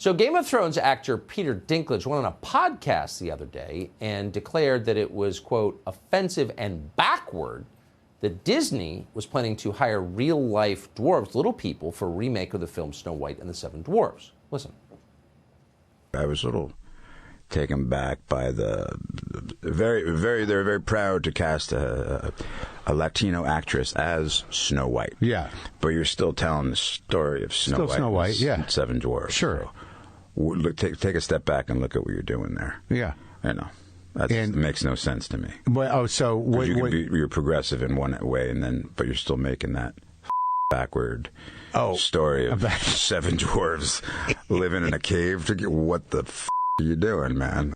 So Game of Thrones actor Peter Dinklage went on a podcast the other day and declared that it was, quote, offensive and backward that Disney was planning to hire real-life dwarves, little people, for a remake of the film Snow White and the Seven Dwarfs. Listen. I was a little taken back by they're very proud to cast a Latino actress as Snow White. Yeah. But you're still telling the story of Snow White, yeah. Seven Dwarfs. Sure. So, look, take a step back and look at what you're doing there. Yeah. I know. That makes no sense to me. Well, you're progressive in one way, but you're still making that backward story of seven dwarves living in a cave. What the are you doing, man?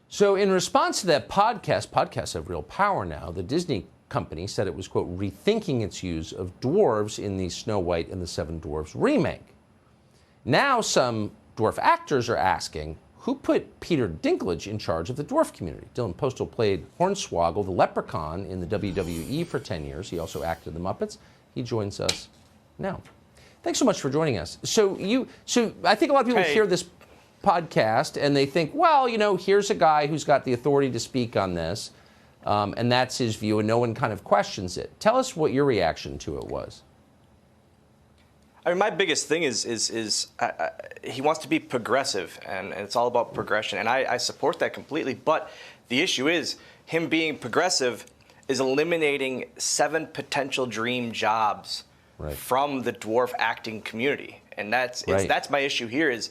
So in response to that podcasts have real power now. The Disney company said it was, quote, rethinking its use of dwarves in the Snow White and the Seven Dwarfs remake. Now some dwarf actors are asking, who put Peter Dinklage in charge of the dwarf community? Dylan Postl played Hornswoggle, the leprechaun, in the WWE for 10 years. He also acted the Muppets. He joins us now. Thanks so much for joining us. So I think a lot of people hear this podcast and they think, well, you know, here's a guy who's got the authority to speak on this, and that's his view, and no one kind of questions it. Tell us what your reaction to it was. I mean, my biggest thing is he wants to be progressive, and it's all about progression, and I support that completely. But the issue is him being progressive is eliminating 7 potential dream jobs from the dwarf acting community, and that's my issue here. Is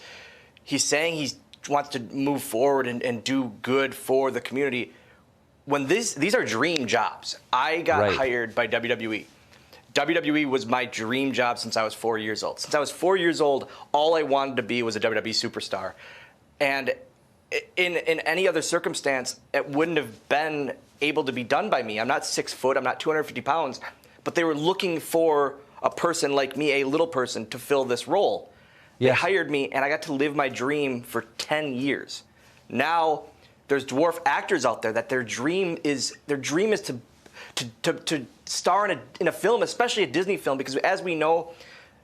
he's saying he wants to move forward and do good for the community when these are dream jobs. I got hired by WWE. WWE was my dream job since I was 4 years old. Since I was 4 years old, all I wanted to be was a WWE superstar. And in any other circumstance, it wouldn't have been able to be done by me. I'm not 6 foot, I'm not 250 pounds, but they were looking for a person like me, a little person, to fill this role. They hired me, and I got to live my dream for 10 years. Now, there's dwarf actors out there that their dream is to star in a film, especially a Disney film, because as we know,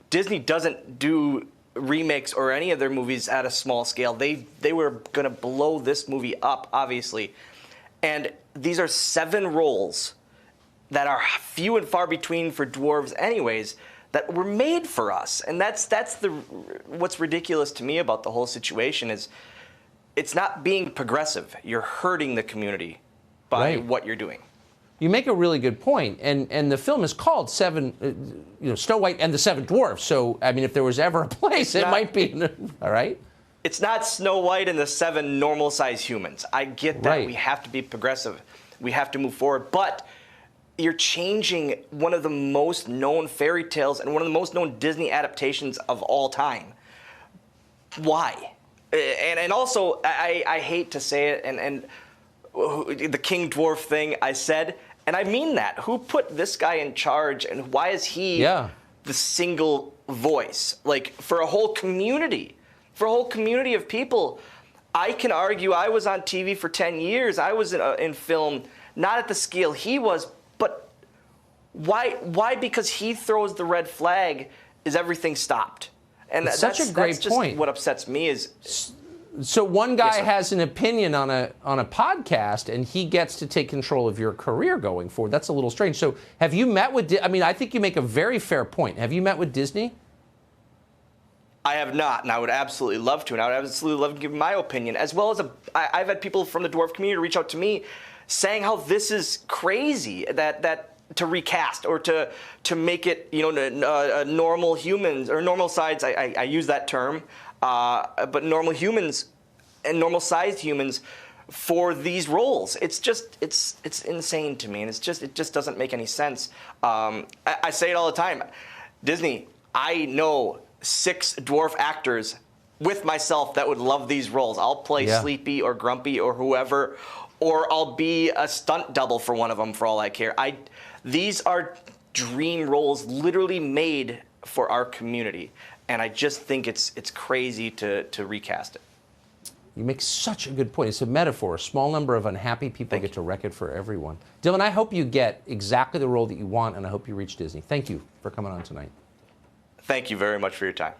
Disney doesn't do remakes or any of their movies at a small scale. They were going to blow this movie up, obviously. And these are 7 roles that are few and far between for dwarves anyways, that were made for us. And that's what's ridiculous to me about the whole situation is it's not being progressive. You're hurting the community by what you're doing. You make a really good point, and the film is called Snow White and the Seven Dwarfs. So, I mean, if there was ever a place, it might be. All right. It's not Snow White and the 7 normal-sized humans. I get that we have to be progressive, we have to move forward, but you're changing one of the most known fairy tales and one of the most known Disney adaptations of all time. Why? And also, I hate to say it, and the King Dwarf thing I said. And I mean that. Who put this guy in charge, and why is he the single voice? Like, for a whole community of people. I can argue I was on TV for 10 years. I was in film, not at the scale he was, but why? Because he throws the red flag, is everything stopped? And that's such a great point. What upsets me is... So one guy has an opinion on a podcast, and he gets to take control of your career going forward. That's a little strange. So have you met with... I mean, I think you make a very fair point. Have you met with Disney? I have not, and I would absolutely love to. And I would absolutely love to give my opinion, as well as I've had people from the dwarf community reach out to me saying how this is crazy, that to recast or to make it, normal humans or normal sides. I use that term. But normal humans and normal-sized humans for these roles. It's insane to me, and it just doesn't make any sense. I say it all the time. Disney, I know 6 dwarf actors with myself that would love these roles. I'll play Sleepy or Grumpy or whoever, or I'll be a stunt double for one of them for all I care. These are dream roles literally made for our community. And I just think it's crazy to recast it. You make such a good point. It's a metaphor. A small number of unhappy people get to wreck it for everyone. Dylan, I hope you get exactly the role that you want, and I hope you reach Disney. Thank you for coming on tonight. Thank you very much for your time.